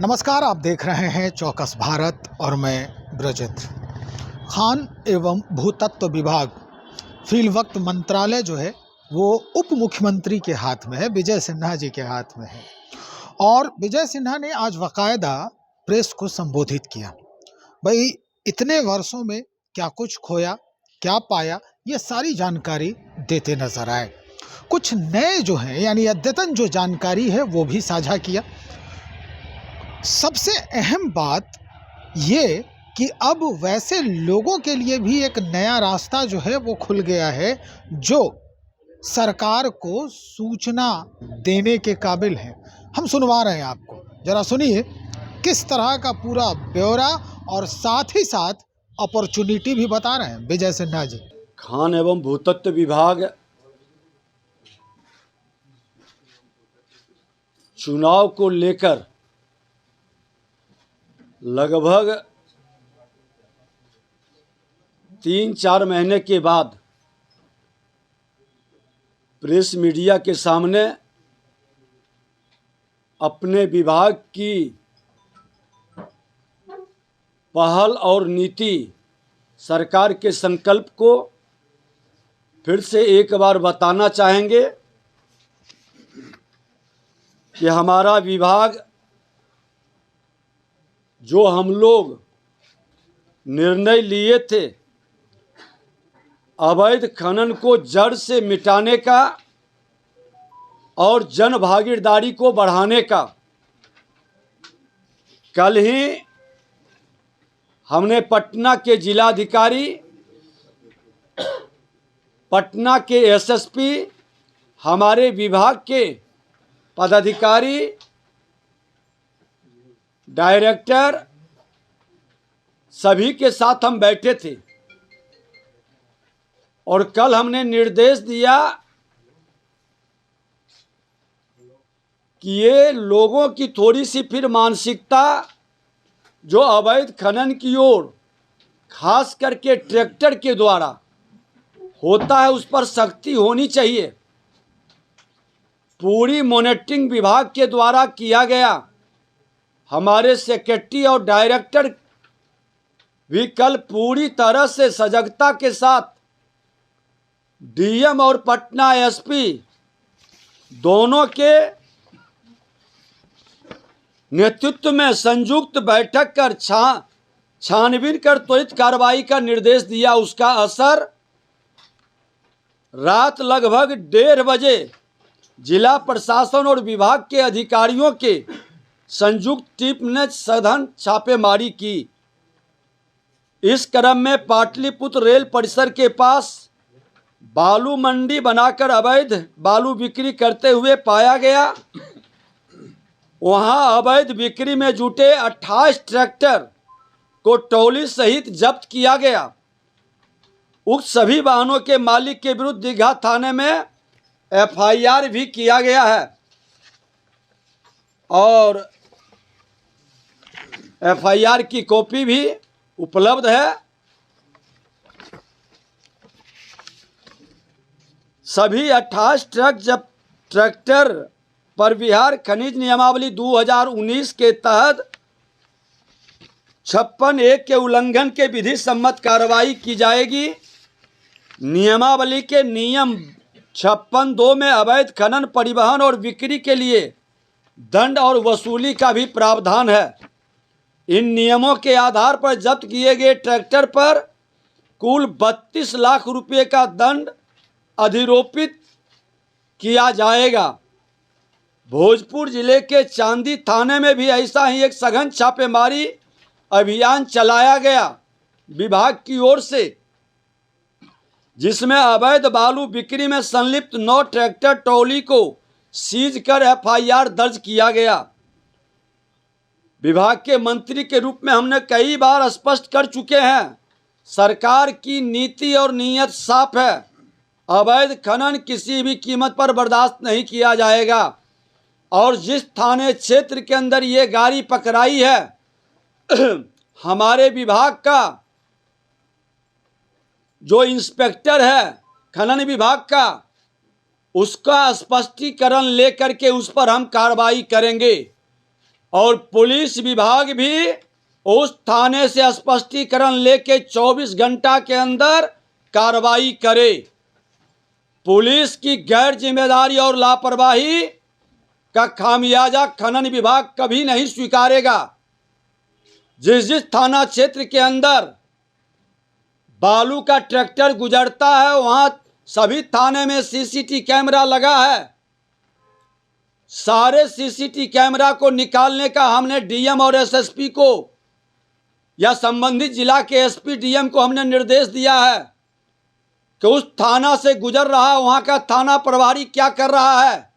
नमस्कार, आप देख रहे हैं चौकस भारत और मैं ब्रजेंद्र। खान एवं भूतत्व विभाग फील्ड मंत्रालय जो है वो उप मुख्यमंत्री के हाथ में है, विजय सिन्हा जी के हाथ में है। और विजय सिन्हा ने आज बाकायदा प्रेस को संबोधित किया। भाई, इतने वर्षों में क्या कुछ खोया, क्या पाया, ये सारी जानकारी देते नजर आए। कुछ नए जो हैं यानी अद्यतन जो जानकारी है वो भी साझा किया। सबसे अहम बात ये कि अब वैसे लोगों के लिए भी एक नया रास्ता जो है वो खुल गया है जो सरकार को सूचना देने के काबिल है। हम सुनवा रहे हैं आपको, जरा सुनिए किस तरह का पूरा ब्यौरा और साथ ही साथ अपॉर्चुनिटी भी बता रहे हैं विजय सिन्हा जी। खान एवं भूतत्व विभाग चुनाव को लेकर लगभग 3-4 महीने के बाद प्रेस मीडिया के सामने अपने विभाग की पहल और नीति, सरकार के संकल्प को फिर से एक बार बताना चाहेंगे कि हमारा विभाग जो हम लोग निर्णय लिए थे अवैध खनन को जड़ से मिटाने का और जन भागीदारी को बढ़ाने का, कल ही हमने पटना के जिलाधिकारी, पटना के एसएसपी, हमारे विभाग के पदाधिकारी, डायरेक्टर सभी के साथ हम बैठे थे और कल हमने निर्देश दिया कि ये लोगों की थोड़ी सी फिर मानसिकता जो अवैध खनन की ओर खास करके ट्रैक्टर के द्वारा होता है उस पर सख्ती होनी चाहिए। पूरी मॉनिटरिंग विभाग के द्वारा किया गया। हमारे सेक्रेटरी और डायरेक्टर भी कल पूरी तरह से सजगता के साथ डीएम और पटना एसपी दोनों के नेतृत्व में संयुक्त बैठक कर छानबीन कर त्वरित कार्रवाई का निर्देश दिया। उसका असर रात लगभग 1:30 बजे जिला प्रशासन और विभाग के अधिकारियों के संयुक्त टीम ने सघन छापेमारी की। इस क्रम में पाटलिपुत्र रेल परिसर के पास बालू मंडी बनाकर अवैध बालू बिक्री करते हुए पाया गया। वहां अवैध बिक्री में जुटे 28 ट्रैक्टर को टोली सहित जब्त किया गया। उक्त सभी वाहनों के मालिक के विरुद्ध दीघा थाने में एफआईआर भी किया गया है और एफआईआर की कॉपी भी उपलब्ध है। सभी 28 ट्रैक्टर पर बिहार खनिज नियमावली 2019 के तहत 56(1) के उल्लंघन के विधि सम्मत कार्रवाई की जाएगी। नियमावली के नियम 56(2) में अवैध खनन, परिवहन और बिक्री के लिए दंड और वसूली का भी प्रावधान है। इन नियमों के आधार पर जब्त किए गए ट्रैक्टर पर कुल 32 लाख रुपए का दंड अधिरोपित किया जाएगा। भोजपुर जिले के चांदी थाने में भी ऐसा ही एक सघन छापेमारी अभियान चलाया गया विभाग की ओर से, जिसमें अवैध बालू बिक्री में संलिप्त 9 ट्रैक्टर ट्रॉली को सीज कर एफआईआर दर्ज किया गया। विभाग के मंत्री के रूप में हमने कई बार स्पष्ट कर चुके हैं, सरकार की नीति और नीयत साफ है। अवैध खनन किसी भी कीमत पर बर्दाश्त नहीं किया जाएगा और जिस थाने क्षेत्र के अंदर ये गाड़ी पकड़ाई है हमारे विभाग का जो इंस्पेक्टर है खनन विभाग का, उसका स्पष्टीकरण लेकर के उस पर हम कार्रवाई करेंगे। और पुलिस विभाग भी उस थाने से स्पष्टीकरण लेके 24 घंटा के अंदर कार्रवाई करे। पुलिस की गैर जिम्मेदारी और लापरवाही का खामियाजा खनन विभाग कभी नहीं स्वीकारेगा। जिस थाना क्षेत्र के अंदर बालू का ट्रैक्टर गुजरता है वहां सभी थाने में सीसीटीवी कैमरा लगा है। सारे सीसीटीवी कैमरा को निकालने का हमने डीएम और एसएसपी को या संबंधित जिला के एसपी डीएम को हमने निर्देश दिया है कि उस थाना से गुजर रहा वहां का थाना प्रभारी क्या कर रहा है।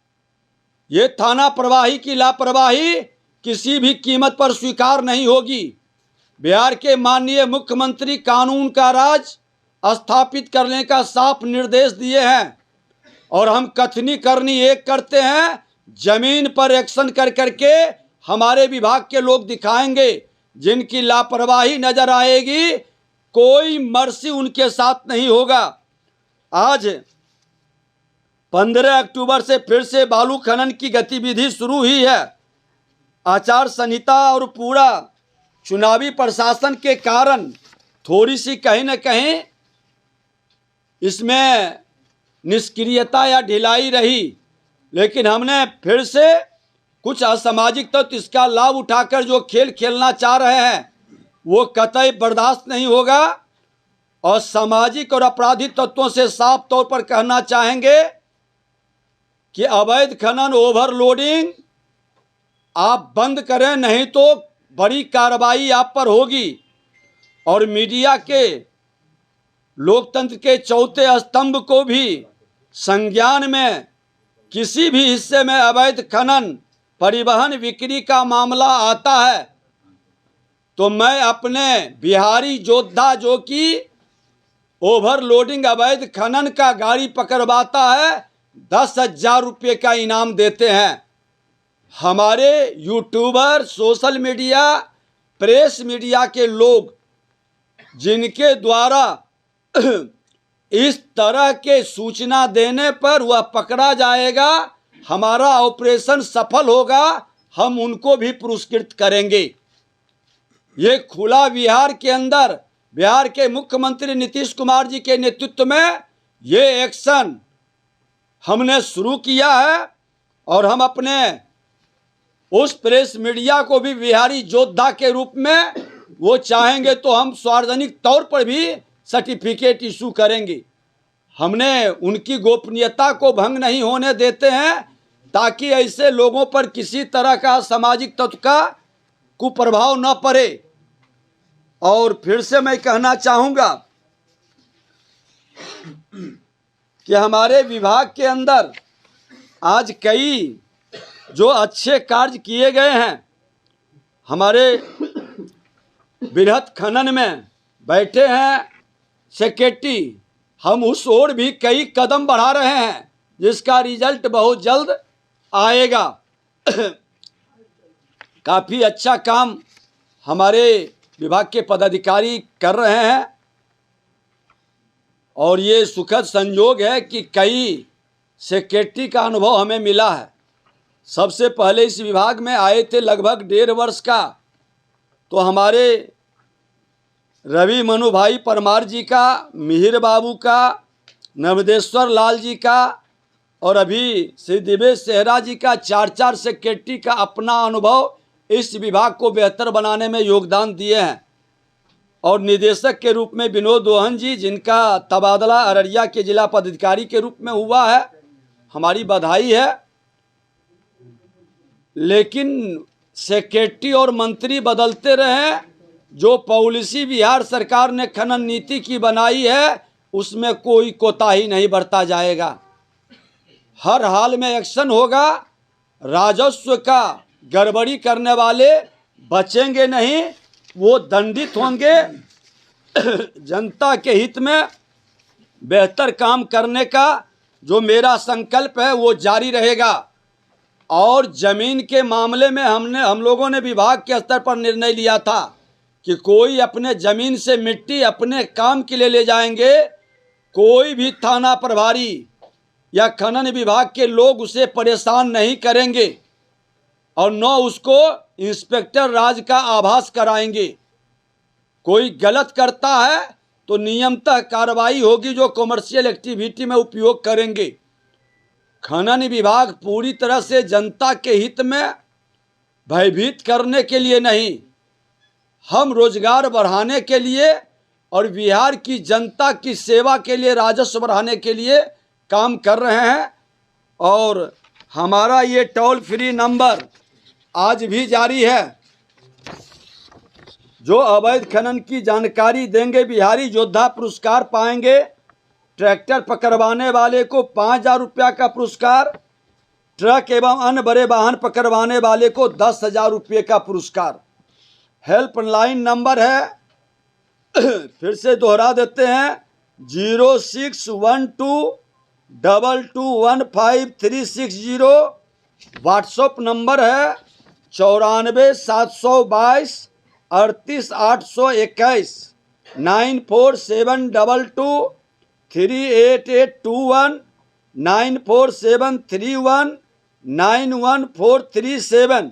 ये थाना प्रभारी की लापरवाही किसी भी कीमत पर स्वीकार नहीं होगी। बिहार के माननीय मुख्यमंत्री कानून का राज स्थापित करने का साफ निर्देश दिए हैं और हम कथनी करनी एक करते हैं, जमीन पर एक्शन कर करके हमारे विभाग के लोग दिखाएंगे। जिनकी लापरवाही नजर आएगी कोई मर्सी उनके साथ नहीं होगा। आज 15 अक्टूबर से फिर से बालू खनन की गतिविधि शुरू हुई है। आचार संहिता और पूरा चुनावी प्रशासन के कारण थोड़ी सी कहीं न कहीं इसमें निष्क्रियता या ढिलाई रही, लेकिन हमने फिर से कुछ असामाजिक तत्व इसका लाभ उठाकर जो खेल खेलना चाह रहे हैं वो कतई बर्दाश्त नहीं होगा। और सामाजिक और आपराधिक तत्वों से साफ तौर पर कहना चाहेंगे कि अवैध खनन ओवरलोडिंग आप बंद करें, नहीं तो बड़ी कार्रवाई आप पर होगी। और मीडिया के लोकतंत्र के चौथे स्तंभ को भी संज्ञान में किसी भी हिस्से में अवैध खनन परिवहन बिक्री का मामला आता है तो मैं अपने बिहारी योद्धा जो कि ओवरलोडिंग अवैध खनन का गाड़ी पकड़वाता है 10,000 रुपये का इनाम देते हैं। हमारे YouTuber, social media, press media के लोग जिनके द्वारा इस तरह के सूचना देने पर वह पकड़ा जाएगा, हमारा ऑपरेशन सफल होगा, हम उनको भी पुरस्कृत करेंगे। ये खुला बिहार के अंदर बिहार के मुख्यमंत्री नीतीश कुमार जी के नेतृत्व में ये एक्शन हमने शुरू किया है और हम अपने उस प्रेस मीडिया को भी बिहारी योद्धा के रूप में वो चाहेंगे तो हम सार्वजनिक तौर पर भी सर्टिफिकेट इशू करेंगे। हमने उनकी गोपनीयता को भंग नहीं होने देते हैं ताकि ऐसे लोगों पर किसी तरह का सामाजिक तत्व का कुप्रभाव न पड़े। और फिर से मैं कहना चाहूँगा कि हमारे विभाग के अंदर आज कई जो अच्छे कार्य किए गए हैं। हमारे बृहत खनन में बैठे हैं सेक्रेटरी, हम उस ओर भी कई कदम बढ़ा रहे हैं जिसका रिजल्ट बहुत जल्द आएगा। काफ़ी अच्छा काम हमारे विभाग के पदाधिकारी कर रहे हैं और ये सुखद संयोग है कि कई सेक्रेटरी का अनुभव हमें मिला है। सबसे पहले इस विभाग में आए थे लगभग 1.5 वर्ष का तो हमारे रवि मनु भाई परमार जी का, मिहिर बाबू का, नवदेश्वर लाल जी का और अभी श्री दिवेश सेहरा जी का 4-4 सेक्रेटरी का अपना अनुभव इस विभाग को बेहतर बनाने में योगदान दिए हैं। और निदेशक के रूप में विनोद दोहन जी, जिनका तबादला अररिया के जिला पदाधिकारी के रूप में हुआ है, हमारी बधाई है। लेकिन सेक्रेटरी और मंत्री बदलते रहे, जो पॉलिसी बिहार सरकार ने खनन नीति की बनाई है उसमें कोई कोताही नहीं बरता जाएगा। हर हाल में एक्शन होगा। राजस्व का गड़बड़ी करने वाले बचेंगे नहीं, वो दंडित होंगे। जनता के हित में बेहतर काम करने का जो मेरा संकल्प है वो जारी रहेगा। और ज़मीन के मामले में हम लोगों ने विभाग के स्तर पर निर्णय लिया था कि कोई अपने ज़मीन से मिट्टी अपने काम के लिए ले जाएंगे, कोई भी थाना प्रभारी या खनन विभाग के लोग उसे परेशान नहीं करेंगे और न उसको इंस्पेक्टर राज का आभास कराएंगे। कोई गलत करता है तो नियमतः कार्रवाई होगी जो कॉमर्शियल एक्टिविटी में उपयोग करेंगे। खनन विभाग पूरी तरह से जनता के हित में भयभीत करने के लिए नहीं, हम रोजगार बढ़ाने के लिए और बिहार की जनता की सेवा के लिए, राजस्व बढ़ाने के लिए काम कर रहे हैं। और हमारा ये टोल फ्री नंबर आज भी जारी है। जो अवैध खनन की जानकारी देंगे बिहारी योद्धा पुरस्कार पाएंगे। ट्रैक्टर पकड़वाने वाले को 5,000 रुपया का पुरस्कार, ट्रक एवं अन्य बड़े वाहन पकड़वाने वाले को 10,000 रुपये का पुरस्कार। हेल्पलाइन नंबर है, फिर से दोहरा देते हैं, 0612221536 व्हाट्सएप नंबर है 94,722 38,821 9472238821 9473191437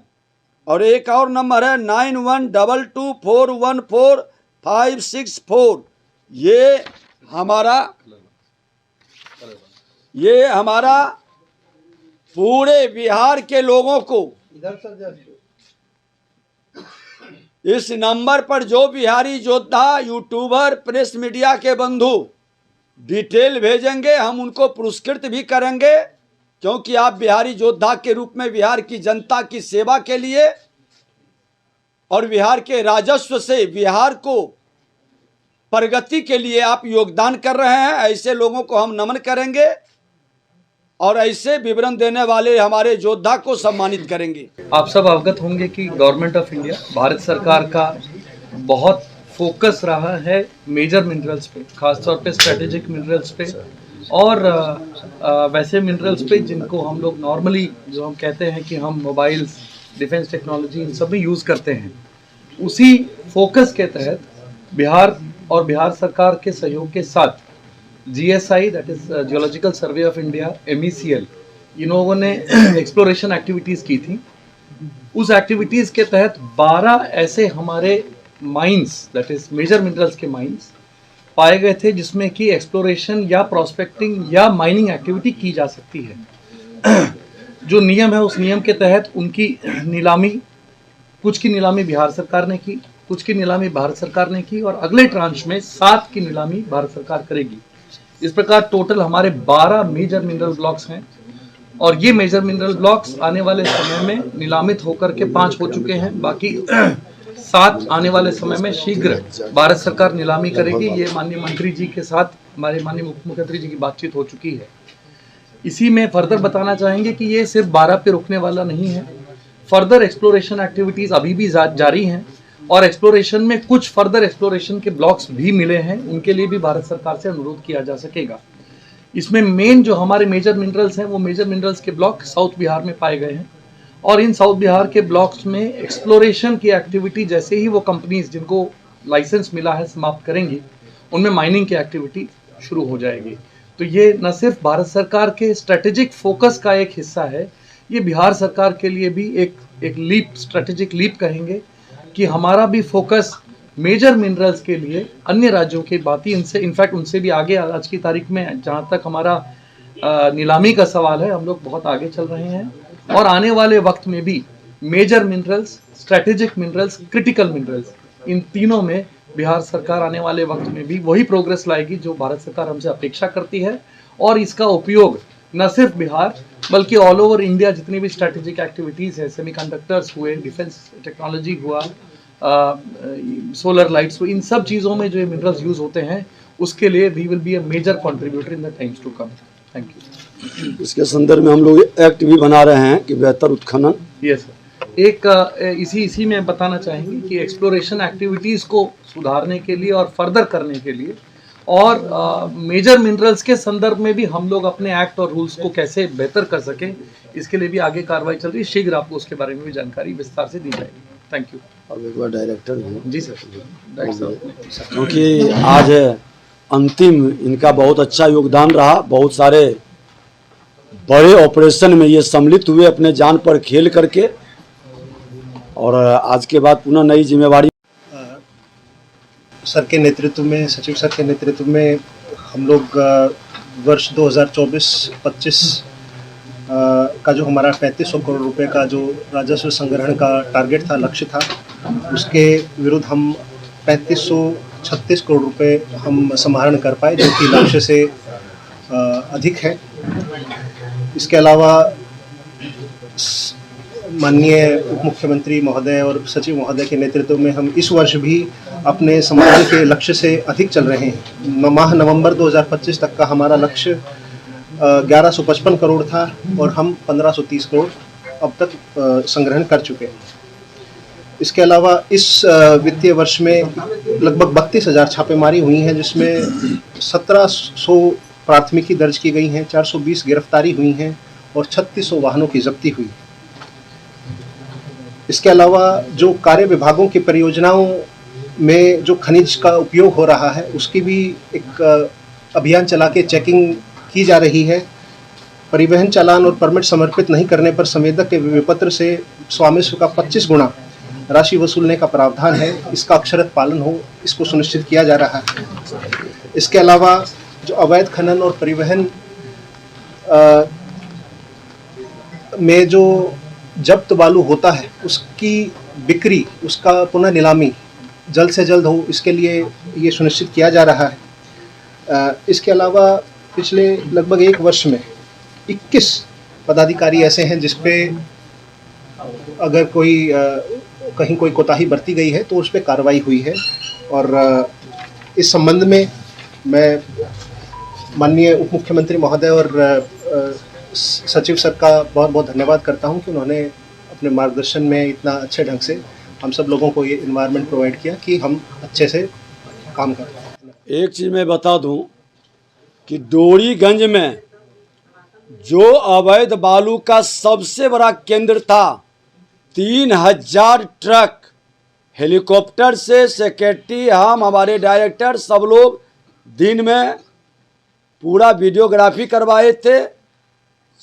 और एक और नंबर है 9122414564। ये हमारा पूरे बिहार के लोगों को इस नंबर पर जो बिहारी योद्धा, यूट्यूबर, प्रेस मीडिया के बंधु डिटेल भेजेंगे, हम उनको पुरस्कृत भी करेंगे, क्योंकि आप बिहारी योद्धा के रूप में बिहार की जनता की सेवा के लिए और बिहार के राजस्व से बिहार को प्रगति के लिए आप योगदान कर रहे हैं। ऐसे लोगों को हम नमन करेंगे और ऐसे विवरण देने वाले हमारे योद्धा को सम्मानित करेंगे। आप सब अवगत होंगे कि गवर्नमेंट ऑफ इंडिया, भारत सरकार का बहुत फोकस रहा है मेजर मिनरल्स पे, खासतौर पे स्ट्रेटेजिक मिनरल्स पे और वैसे मिनरल्स पे जिनको हम लोग नॉर्मली, जो हम कहते हैं कि हम मोबाइल्स, डिफेंस टेक्नोलॉजी, इन सब में यूज़ करते हैं। उसी फोकस के तहत बिहार और बिहार सरकार के सहयोग के साथ GSI, that is geological survey of India, MECL, इन लोगों ने एक्सप्लोरेशन एक्टिविटीज़ की थी। उस एक्टिविटीज़ के तहत 12 ऐसे हमारे mines, that is major minerals के माइंस पाए गए थे, जिसमें कि एक्सप्लोरेशन या प्रोस्पेक्टिंग या माइनिंग एक्टिविटी की जा सकती है। जो नियम है, उस नियम के तहत उनकी नीलामी, कुछ की नीलामी बिहार सरकार ने की, कुछ की नीलामी भारत सरकार ने की और अगले ट्रांच में 7 की नीलामी भारत सरकार करेगी। इस प्रकार टोटल हमारे 12 मेजर मिनरल ब्लॉक्स हैं और ये मेजर मिनरल ब्लॉक्स आने वाले समय में नीलामित होकर के 5 हो चुके हैं। बाकी 7 आने वाले समय में शीघ्र भारत सरकार नीलामी करेगी। ये माननीय मंत्री जी के साथ हमारे माननीय मुख्यमंत्री जी की बातचीत हो चुकी है। इसी में फर्दर बताना चाहेंगे कि ये सिर्फ 12 पे रुकने वाला नहीं है। फर्दर एक्सप्लोरेशन एक्टिविटीज़ अभी भी जारी हैं और एक्सप्लोरेशन में कुछ फर्दर एक्सप्लोरेशन के ब्लॉक्स भी मिले हैं, उनके लिए भी भारत सरकार से अनुरोध किया जा सकेगा। इसमें मेन जो हमारे मेजर मिनरल्स हैं, वो मेजर मिनरल्स के ब्लॉक साउथ बिहार में पाए गए हैं और इन साउथ बिहार के ब्लॉक्स में एक्सप्लोरेशन की एक्टिविटी जैसे ही वो कंपनीज जिनको लाइसेंस मिला है समाप्त करेंगी, उनमें माइनिंग की एक्टिविटी शुरू हो जाएगी। तो ये न सिर्फ भारत सरकार के स्ट्रेटेजिक फोकस का एक हिस्सा है, ये बिहार सरकार के लिए भी एक लीप, स्ट्रेटेजिक लीप कहेंगे कि हमारा भी फोकस मेजर मिनरल्स के लिए अन्य राज्यों की बात ही, इनसे इनफैक्ट उनसे भी आगे आज की तारीख में, जहाँ तक हमारा नीलामी का सवाल है, हम लोग बहुत आगे चल रहे हैं और आने वाले वक्त में भी major minerals, strategic minerals, critical minerals, इन तीनों में बिहार सरकार आने वाले वक्त में भी वही प्रोग्रेस लाएगी जो भारत सरकार हमसे अपेक्षा करती है और इसका उपयोग न सिर्फ बिहार बल्कि ऑल ओवर इंडिया जितनी भी स्ट्रेटेजिक एक्टिविटीज़ है, सेमीकंडक्टर्स हुए, डिफेंस टेक्नोलॉजी हुआ, सोलर लाइट्स हुई, इन सब चीज़ों में जो ये मिनरल्स यूज़ होते हैं उसके लिए we will be a major contributor in the times to come. Thank you. इसके संदर्भ में हम लोग एक्ट भी बना रहे हैं कि बेहतर उत्खनन। यस सर, एक इसी में बताना चाहेंगे कि एक्सप्लोरेशन एक्टिविटीज़ को सुधारने के लिए और फर्दर करने के लिए और मेजर मिनरल्स के संदर्भ में भी हम लोग अपने एक्ट और रूल्स को कैसे बेहतर कर सकें, इसके लिए भी आगे कार्रवाई चल रही है। शीघ्र आपको उसके बारे में भी जानकारी विस्तार से दी जाएगी। Thank you. और एक बार डायरेक्टर भी। जी सर, क्योंकि आज अंतिम इनका बहुत अच्छा योगदान रहा, बहुत सारे बड़े ऑपरेशन में ये सम्मिलित हुए अपने जान पर खेल करके और आज के बाद पुनः नई जिम्मेवारी सर के नेतृत्व में, सचिव सर के नेतृत्व में हम लोग वर्ष 2024-25 का जो हमारा 3500 करोड़ रुपए का जो राजस्व संग्रहण का टारगेट था, लक्ष्य था, उसके विरुद्ध हम 3536 करोड़ रुपए हम समाहरण कर पाए, जो कि लक्ष्य से अधिक है। इसके अलावा माननीय उप मुख्यमंत्री महोदय और सचिव महोदय के नेतृत्व में हम इस वर्ष भी अपने समाहरण के लक्ष्य से अधिक चल रहे हैं। माह नवंबर 2025 तक का हमारा लक्ष्य 1155 करोड़ था और हम 1530 करोड़ अब तक संग्रहण कर चुके हैं। इसके अलावा इस वित्तीय वर्ष में लगभग 32,000 छापेमारी हुई हैं, जिसमें 1700 प्राथमिकी दर्ज की गई हैं, 420 गिरफ्तारी हुई हैं और 3600 वाहनों की जब्ती हुई। इसके अलावा जो कार्य विभागों की परियोजनाओं में जो खनिज का उपयोग हो रहा है, उसकी भी एक अभियान चला के चेकिंग की जा रही है। परिवहन चालान और परमिट समर्पित नहीं करने पर संवेदक के विपत्र से स्वामित्व का 25 गुना राशि वसूलने का प्रावधान है। इसका अक्षरशः पालन हो, इसको सुनिश्चित किया जा रहा है। इसके अलावा जो अवैध खनन और परिवहन में जो जब्त बालू होता है, उसकी बिक्री, उसका पुनः नीलामी जल्द से जल्द हो, इसके लिए ये सुनिश्चित किया जा रहा है। इसके अलावा पिछले लगभग 1 वर्ष में 21 पदाधिकारी ऐसे हैं जिस पे अगर कोई कहीं कोई कोताही बरती गई है तो उस पर कार्रवाई हुई है। और इस संबंध में मैं माननीय उप मुख्यमंत्री महोदय और सचिव सर का बहुत बहुत धन्यवाद करता हूं कि उन्होंने अपने मार्गदर्शन में इतना अच्छे ढंग से हम सब लोगों को ये इन्वायरमेंट प्रोवाइड किया कि हम अच्छे से काम कर पाएं। एक चीज़ मैं बता दूं कि डोरीगंज में जो अवैध बालू का सबसे बड़ा केंद्र था, 3000 ट्रक हेलीकॉप्टर से सेक्रेटरी, हम, हमारे डायरेक्टर, सब लोग दिन में पूरा वीडियोग्राफी करवाए थे,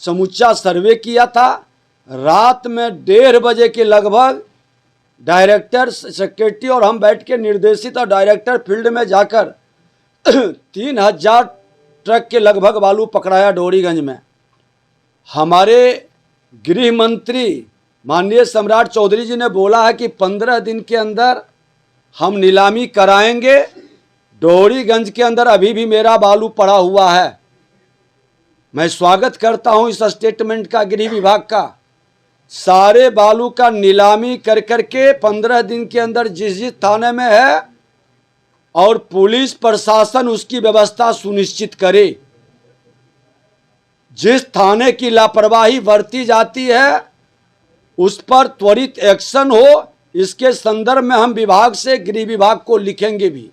समूचा सर्वे किया था। रात में 1:30 बजे के लगभग डायरेक्टर, सेक्रेटरी और हम बैठ के निर्देशित और डायरेक्टर फील्ड में जाकर 3000 ट्रक के लगभग बालू पकड़ाया डोरीगंज में। हमारे गृह मंत्री माननीय सम्राट चौधरी जी ने बोला है कि 15 दिन के अंदर हम नीलामी कराएंगे। डोरीगंज के अंदर अभी भी मेरा बालू पड़ा हुआ है। मैं स्वागत करता हूं इस स्टेटमेंट का गृह विभाग का। सारे बालू का नीलामी कर करके 15 दिन के अंदर जिस जिस थाने में है और पुलिस प्रशासन उसकी व्यवस्था सुनिश्चित करे। जिस थाने की लापरवाही बरती जाती है उस पर त्वरित एक्शन हो, इसके संदर्भ में हम विभाग से गृह विभाग को लिखेंगे भी,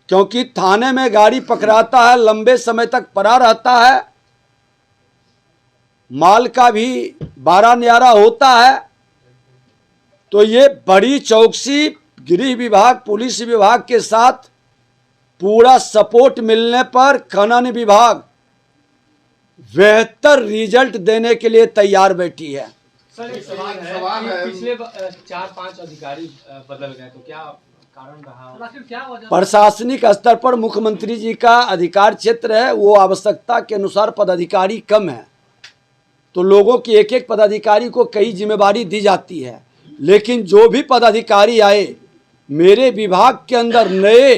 क्योंकि थाने में गाड़ी पकड़ाता है, लंबे समय तक पड़ा रहता है, माल का भी बारा न्यारा होता है। तो ये बड़ी चौकसी गृह विभाग, पुलिस विभाग के साथ पूरा सपोर्ट मिलने पर खनन विभाग बेहतर रिजल्ट देने के लिए तैयार बैठी है। सर, एक सवाल है कि पिछले 4-5 अधिकारी बदल गए, तो क्या कारण रहा? क्या वजह? प्रशासनिक स्तर पर मुख्यमंत्री जी का अधिकार क्षेत्र है, वो आवश्यकता के अनुसार पदाधिकारी कम है, तो लोगों की एक एक पदाधिकारी को कई जिम्मेवारी दी जाती है। लेकिन जो भी पदाधिकारी आए मेरे विभाग के अंदर नए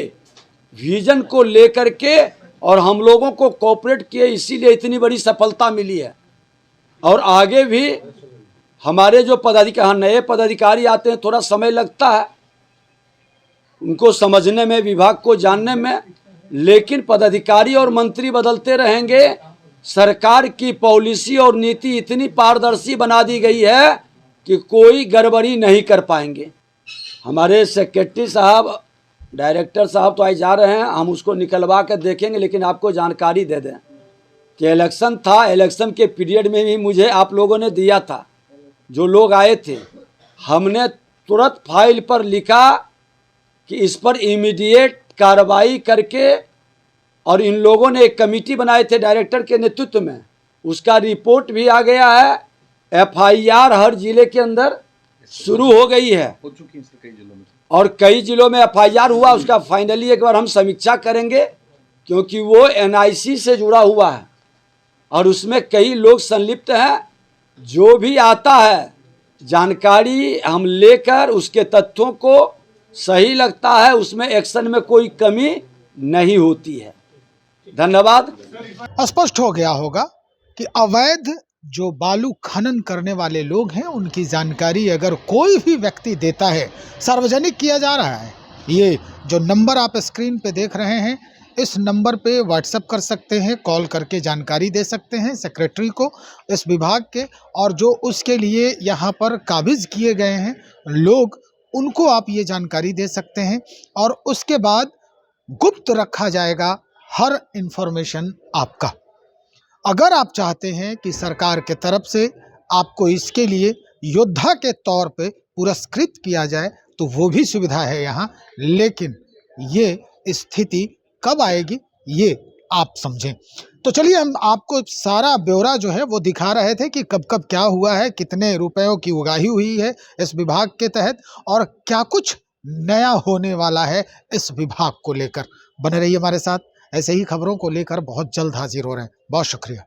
विजन को लेकर के और हम लोगों को कोऑपरेट किए, इसीलिए इतनी बड़ी सफलता मिली है। और आगे भी हमारे जो पदाधिकारी, नए पदाधिकारी आते हैं, थोड़ा समय लगता है उनको समझने में, विभाग को जानने में, लेकिन पदाधिकारी और मंत्री बदलते रहेंगे। सरकार की पॉलिसी और नीति इतनी पारदर्शी बना दी गई है कि कोई गड़बड़ी नहीं कर पाएंगे। हमारे सेक्रेटरी साहब, डायरेक्टर साहब तो आज जा रहे हैं, हम उसको निकलवा कर देखेंगे, लेकिन आपको जानकारी दे दें कि इलेक्शन था, इलेक्शन के पीरियड में भी मुझे आप लोगों ने दिया था, जो लोग आए थे, हमने तुरंत फाइल पर लिखा कि इस पर इमीडिएट कार्रवाई करके, और इन लोगों ने एक कमेटी बनाए थे डायरेक्टर के नेतृत्व में, उसका रिपोर्ट भी आ गया है। FIR हर जिले के अंदर शुरू हो गई है हो चुकी है इससे कई जिलों में। और कई जिलों में FIR हुआ। उसका फाइनली एक बार हम समीक्षा करेंगे, क्योंकि वो NIC से जुड़ा हुआ है और उसमें कई लोग संलिप्त हैं। जो भी आता है जानकारी हम लेकर उसके तथ्यों को सही लगता है, उसमें एक्शन में कोई कमी नहीं होती है। धन्यवाद। स्पष्ट हो गया होगा कि अवैध जो बालू खनन करने वाले लोग हैं उनकी जानकारी अगर कोई भी व्यक्ति देता है, सार्वजनिक किया जा रहा है। ये जो नंबर आप स्क्रीन पे देख रहे हैं, इस नंबर पे व्हाट्सएप कर सकते हैं, कॉल करके जानकारी दे सकते हैं सेक्रेटरी को इस विभाग के, और जो उसके लिए यहाँ पर काबिज किए गए हैं लोग, उनको आप ये जानकारी दे सकते हैं और उसके बाद गुप्त रखा जाएगा हर इन्फॉर्मेशन आपका। अगर आप चाहते हैं कि सरकार के तरफ से आपको इसके लिए योद्धा के तौर पे पुरस्कृत किया जाए तो वो भी सुविधा है यहाँ, लेकिन ये स्थिति कब आएगी ये आप समझें। तो चलिए हम आपको सारा ब्यौरा जो है वो दिखा रहे थे कि कब कब क्या हुआ है, कितने रुपयों की उगाही हुई है इस विभाग के तहत और क्या कुछ नया होने वाला है इस विभाग को लेकर। बने रहिए हमारे साथ, ऐसे ही खबरों को लेकर बहुत जल्द हाजिर हो रहे हैं। बहुत शुक्रिया।